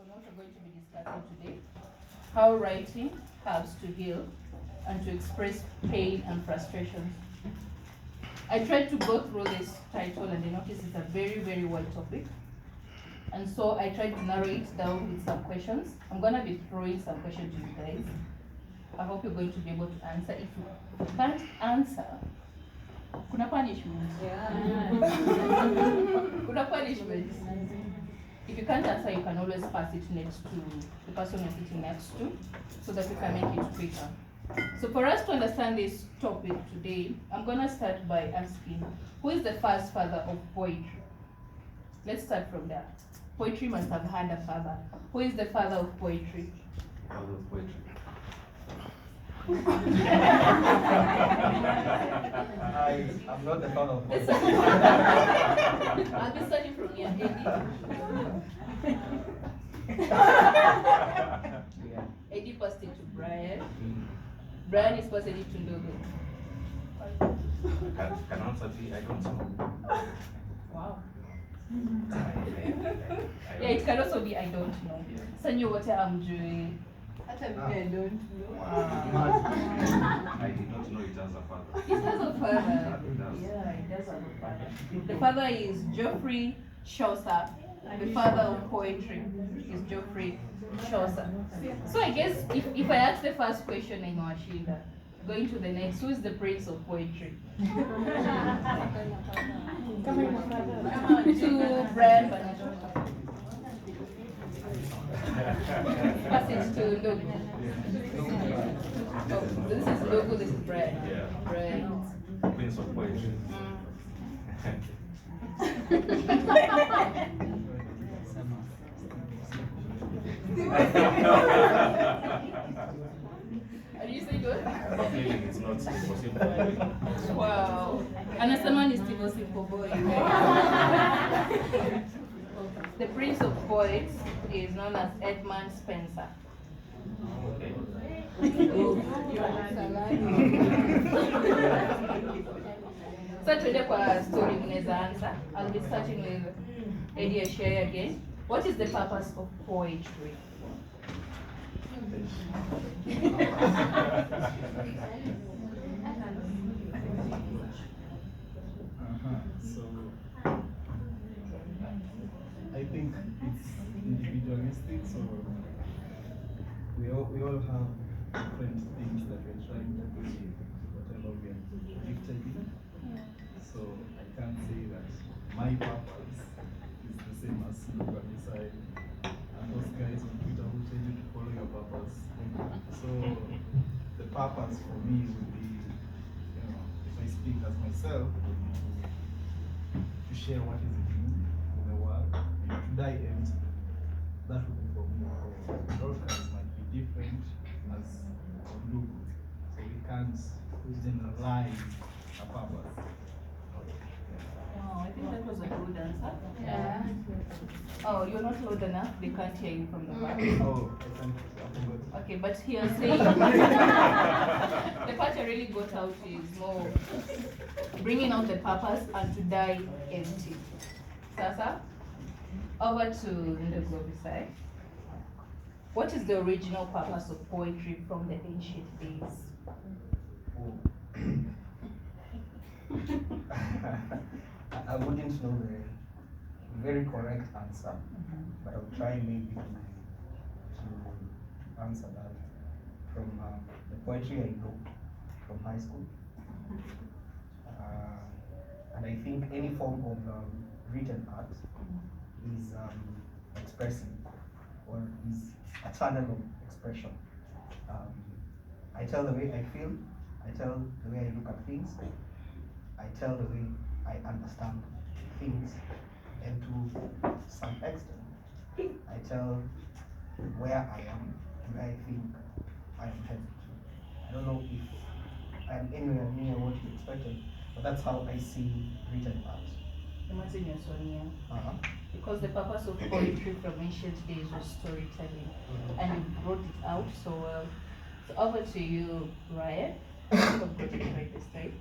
what we're going to be discussing today: how writing helps to heal and to express pain and frustrations. I tried to go through this title and I noticed it's a very, very wide topic. And so I tried to narrow it down with some questions. I'm going to be throwing some questions to you guys. I hope you're going to be able to answer. If you can't answer, kuna punishment. Kuna punishment. If you can't answer, you can always pass it next to the person you're sitting next to so that we can make it quicker. So for us to understand this topic today, I'm going to start by asking, who is the first father of poetry? Let's start from there. Poetry must have had a father. Who is the father of poetry? Father of poetry. I'm not the father of poetry. I'll be starting from here, Eddy. Eddy passed it to Brian. Brian is passing it to Ndugu. Can answer B, I don't know. Wow. Yeah, it can also be I don't know. Sanyo, what I'm doing. I don't know. I did not know it has a father. It has a father. It does. Yeah, it does have a father. The father is Geoffrey Chaucer. The father of poetry is Geoffrey Chaucer. So I guess if I ask the first question, I know Ashioya. Going to the next, who is the prince of poetry? To Brian Mbanacho. Pass it to Ndugu. Oh, this is Ndugu, this is Brian. Yeah. Brian. Prince of poetry. Are you saying good? Feeling it's not possible. Wow. Anasema ni Steve Simple Boy. The prince of poets is known as Edmund Spencer. Okay. So today kwa story mnaweza answer. I'll be starting with Eddy Ashioya again. What is the purpose of poetry? So I think it's individualistic, so we all have different things that we're trying to achieve, whatever we are gifted in. So I can't say that my purpose is the same as Abisai and those guys on Twitter who tell you to follow your purpose. So the purpose for me would be, if I speak as myself, would be to share what is in me in the world, and to die empty. That would be for me. Broadcast might be different as Ndugu, so we can't generalize a purpose. Oh, I think that was a good answer. Yeah. Oh, you're not loud enough. They can't hear you from the back. Oh, I forgot. Okay, but he was saying the part I really got out is more bringing out the purpose and to die empty. Sasa, over to Ndugu Abisai. What is the original purpose of poetry from the ancient days? I wouldn't know the very correct answer, but I'll try maybe to answer that from the poetry I know from high school. And I think any form of written art is expressing or is a channel of expression. I tell the way I feel, I tell the way I look at things, I tell the way I understand things, and to some extent, I tell where I am and where I think I am headed to. I don't know if I am anywhere near what you expected, but that's how I see written art. Because the purpose of poetry from ancient days was storytelling, and you brought it out so well. So over to you, Ryan. You've got it right this time.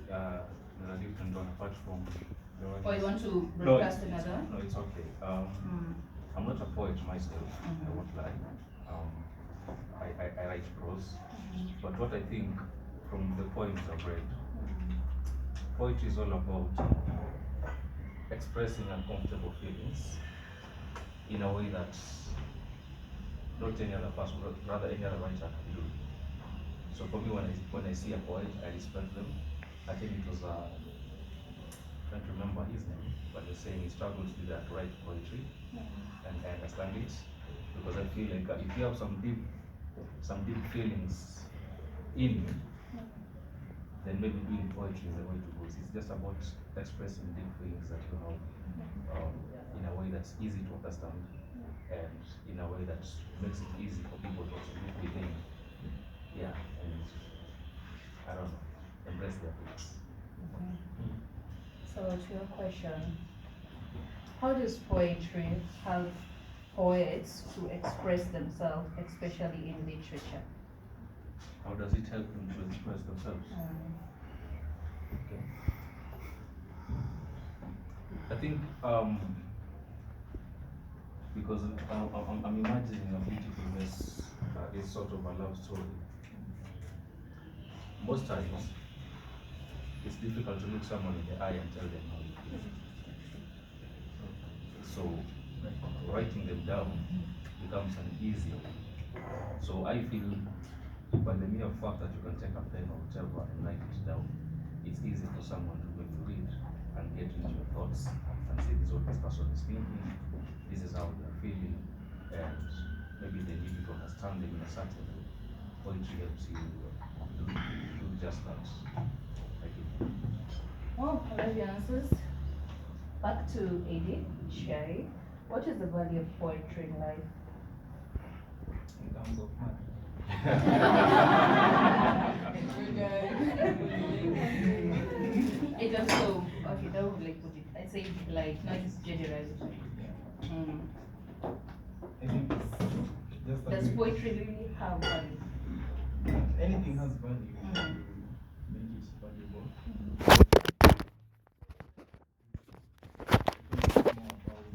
There's a different one apart from the one. Or you want to broadcast another? No, it's okay. I'm not a poet, poet myself, I won't lie. I write prose, but what I think from the poems I've read, poetry is all about expressing uncomfortable feelings in a way that not any other person, rather any other writer can do. So for me, when I see a poet, I respect them. I think it was I can't remember his name, but they're saying he struggled to write poetry, and I understand it because I feel like if you have some deep feelings in you, then maybe doing poetry is the way to go. It's just about expressing deep feelings that you have in a way that's easy to understand and in a way that makes it easy for people to also look within. Yeah, and I don't know, embrace their feelings. So to your question, how does poetry help poets to express themselves, especially in literature? How does it help them to express themselves? Okay. I think because I'm imagining a beautiful mess, it's sort of a love story. Most times, it's difficult to look someone in the eye and tell them how you feel. So, writing them down becomes an easy way. So I feel by the mere fact that you can take a pen or whatever and write it down, it's easy for someone to maybe read and get into your thoughts and say this is what this person is thinking, this is how they are feeling, and maybe they need you to understand them in a certain way. Poetry helps you do just that. Thank you. Well, I love your answers. Back to Eddy, Sherry. What is the value of poetry in life? In terms of money. I just so okay, that would like put it. I say like not just generalized. I think it's just Does poetry really have value? anything has value. Make it valuable. It's more about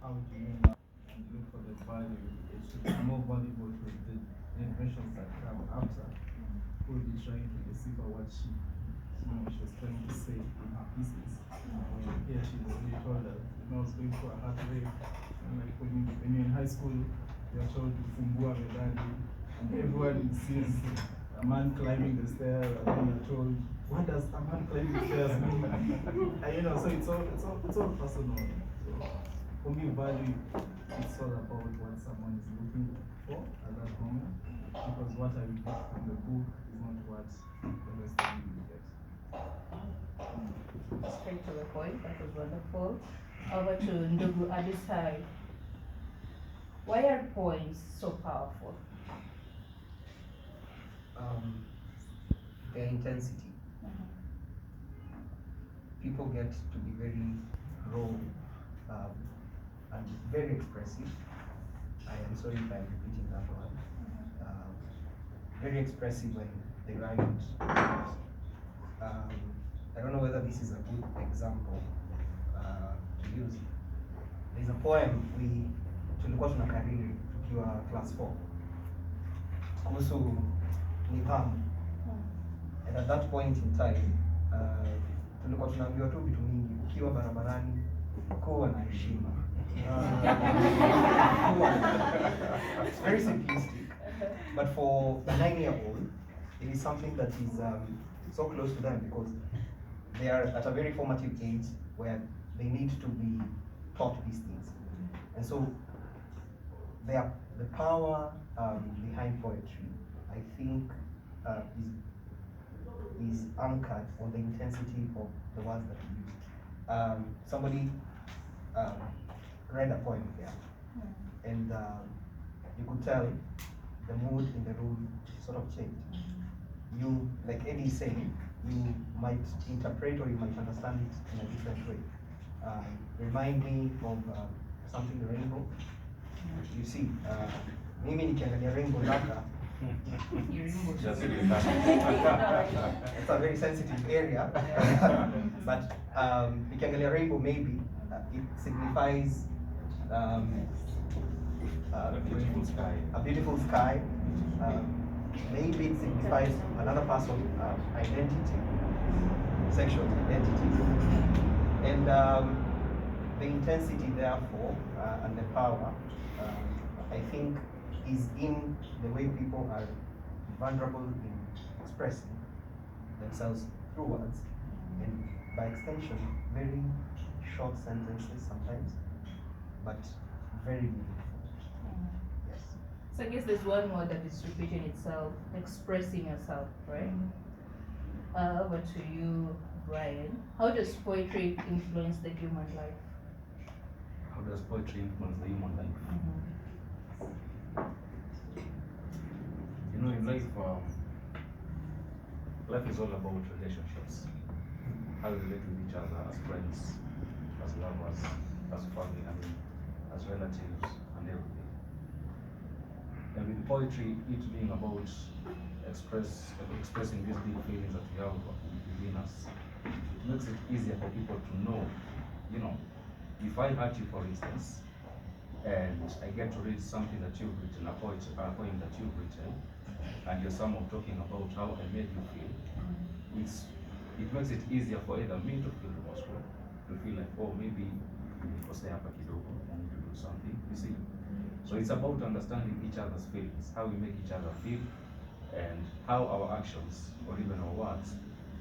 how do you map and look for the value. It should be more valuable to the generations that come after, who will be trying to decipher what she was trying to say in her pieces. When here she really told us, I was going through a heartbreak, and like when you're in high school, you're told to fumbua medali, and everyone sees a man climbing the stairs, and then you're told, what does a man climbing the stairs mean? And so it's all personal. So for me, value, it's all about what someone is looking for at that moment, because what I get from the book is not what the rest of you will get. Straight to the point. That was wonderful. Over to Ndugu Abisai. Why are poems so powerful? Their intensity. People get to be very raw and very expressive. I am sorry if I'm repeating that one. Very expressive when they write. I don't know whether this is a good example to use. There's a poem tulikuwa tunakariri tukiwa class 4 kuhusu nidhamu. And at that point in time, tulikuwa tunaambiwa tu vitu mingi, ukiwa barabarani kuwa na heshima. It's very simplistic, but for a 9-year-old, it is something that is so close to them because they are at a very formative age where they need to be taught these things. And so the power behind poetry, I think, is anchored on the intensity of the words that we use. Somebody read a poem here, and you could tell the mood in the room sort of changed. You, like Eddy is saying, you might interpret or you might understand it in a different way. Remind me of something the rainbow. You see, mimi nikiangalia rainbow labda, it's a very sensitive area, but nikiangalia rainbow maybe it signifies A beautiful sky. A beautiful sky. Maybe it signifies another person's identity, sexual identity, and the intensity, therefore, and the power, I think, is in the way people are vulnerable in expressing themselves through words, and by extension, very short sentences sometimes, but very meaningful. Yes. So I guess there's one word that is repeating itself, expressing yourself, right? Over to you, Brian. How does poetry influence the human life? How does poetry influence the human life? You know, in life, life is all about relationships. How we relate with each other as friends, as lovers, as family, as relatives, and everything. And with poetry, it being about expressing these deep feelings that we have within us, it makes it easier for people to know, you know, if I hurt you, for instance, and I get to read something that you've written, a poem that you've written, and you're somehow talking about how I made you feel, it makes it easier for either me to feel remorseful, to feel like, oh, maybe because I have a kidogo, I need to do something, you see. So it's about understanding each other's feelings, how we make each other feel, and how our actions, or even our words,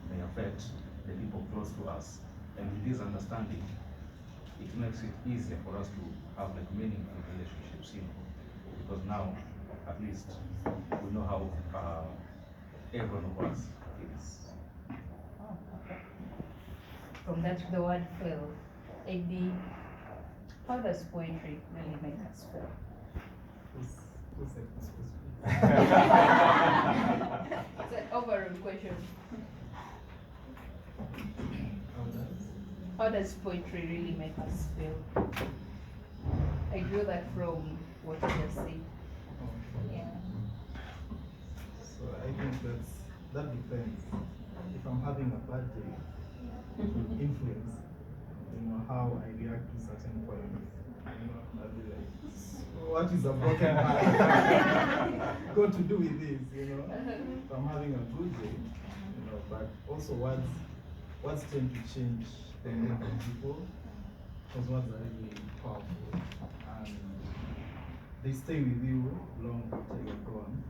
may affect the people close to us. And with this understanding, it makes it easier for us to have like meaningful relationships, you know, because now, at least, we know how every one of us feels. Oh, okay. From that, the word feel. Eddy, how does poetry really make us feel? Who's like this question? It's an overall question. How does poetry really make us feel? I drew that from what you just said. Yeah. So I think that depends. If I'm having a bad day, influence, how I react to certain poems. I'll be like, what is a broken heart got to do with this, If I'm having a good day, but also words tend to change the mood of people, because words are really powerful, and they stay with you long after you're gone.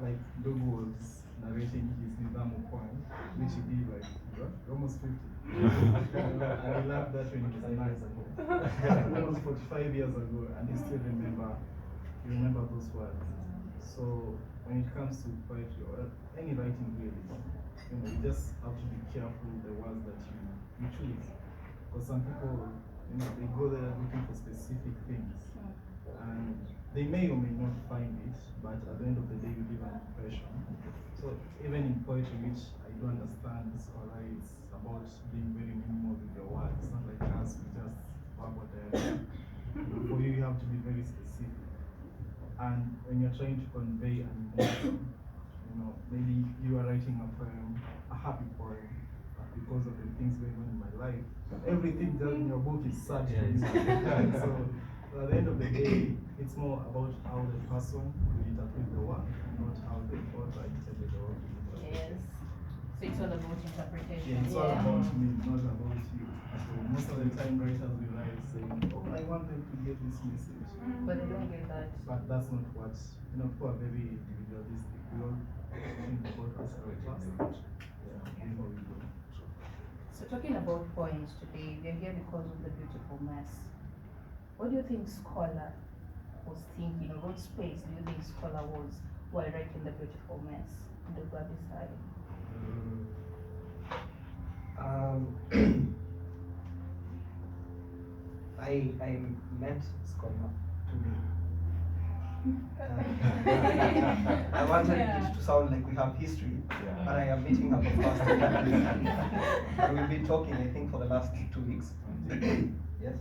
Like Ndugu was narrating his Nidhamu poem, which he did like almost 50. I love that when it was 9 years ago. Almost 45 years ago, and you still remember those words. So when it comes to poetry or any writing really, you just have to be careful the words that you choose. Because some people, they go there looking for specific things, and they may or may not find it, but at the end of the day, you give an impression. So even in poetry, which I do understand, scholar, it's about being very minimal with your words. It's not like us, we just verbal dialogue. For you, you have to be very specific. And when you're trying to convey an emotion, maybe you are writing a poem, a happy poem, because of the things going on in my life. Everything just in your book is sad. So at the end of the day, it's more about how the person will interpret the work, not how the author interpreted the work. Yes. So it's all about interpretation. Yeah, it's all about me, not about you. So most of the time writers will write saying, oh, I want them to get this message. But they don't get that. But that's not what, people are very individualistic. We all think about us as a class. Before we go. So talking about poems today, we are here because of the beautiful mess. What do you think scholar was thinking, or what space do you think scholar was while writing the beautiful mess? Ndugu Abisai. I met scholar today. I wanted it to sound like we have history, and I am meeting her for the first time. We've been talking, I think, for the last 2 weeks. Yes?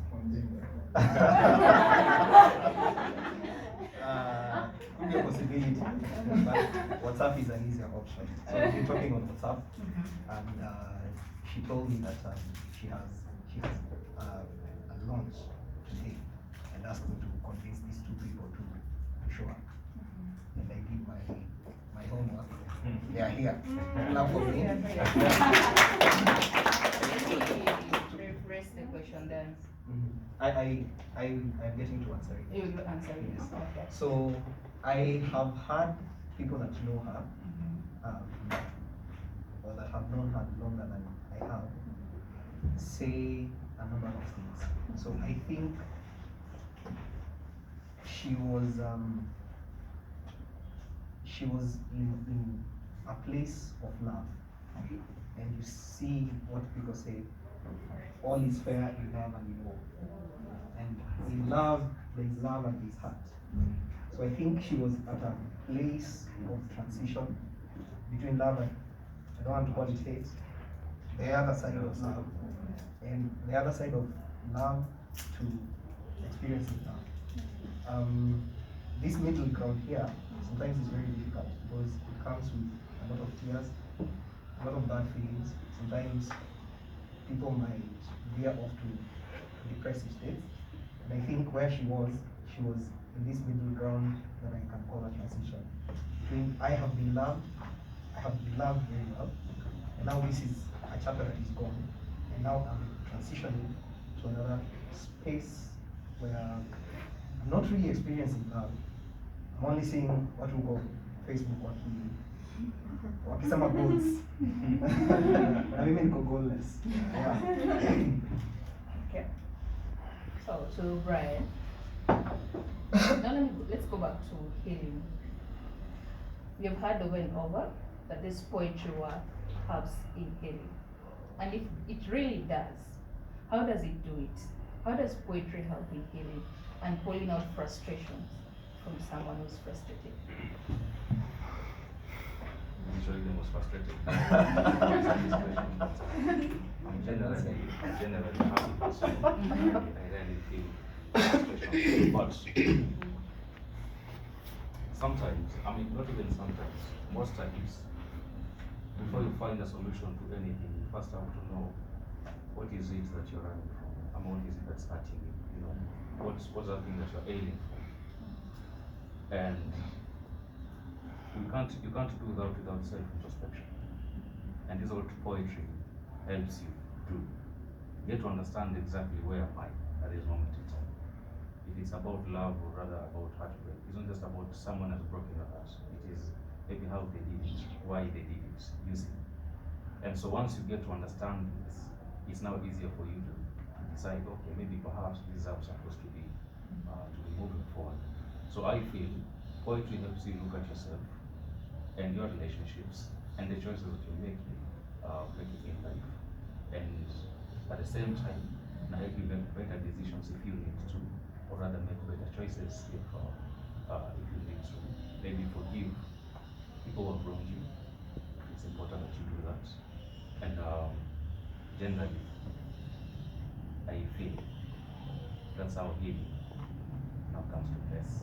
Could be a possibility, but WhatsApp is an easier option. So we've been talking on WhatsApp, and she told me that she has a launch today they are here. Clap for me. Let me rephrase the question then. I'm getting to answer it. You will answer it. Yes. Okay. So I have had people that know her, or that have known her longer than I have, say a number of things. So I think she was in a place of love, and you see what people say, all is fair in love and in war. And in love, there is love and there is heart. So I think she was at a place of transition between love and, I don't want to call it hate, the other side of love, and the other side of love to experiencing love. This middle ground here sometimes is very difficult because it comes with a lot of tears, a lot of bad feelings. Sometimes people might veer off to depressive states. And I think where she was in this middle ground that I can call a transition. Between I have been loved very well, and now this is a chapter that is gone, and now I'm transitioning to another space where I'm not really experiencing love. I'm only seeing what we call Facebook, wakisema goals. Na mimi niko goalless. Yeah. Okay. So to Brian. Now let's go back to healing. We have heard over and over that this poetry work helps in healing. And if it really does, how does it do it? How does poetry help in healing and pulling out frustrations from someone who's frustrated? I'm sure you was frustrated. I'm generally happy person. I rarely feel frustration. But sometimes, I mean, not even sometimes, most times, before you find a solution to anything, you first have to know what is it that you're running from, and what is it that's hurting you. You know, what's that thing that you're ailing for, and you can't do that without self-introspection. And this is what poetry helps you do. You get to understand exactly where am I at this moment in time. If it's about love or rather about heartbreak, it's not just about someone has broken your heart. It is maybe how they did it, why they did it, using it. And so once you get to understand this, it's now easier for you to decide, okay, maybe perhaps this is how I'm supposed to be moving forward. So I feel poetry helps you look at yourself and your relationships and the choices that you're making in life. And at the same time, now help you make better decisions if you need to, or rather make better choices if you need to. Maybe forgive people who have wronged you. It's important that you do that. And generally, I feel that's how healing now comes to place.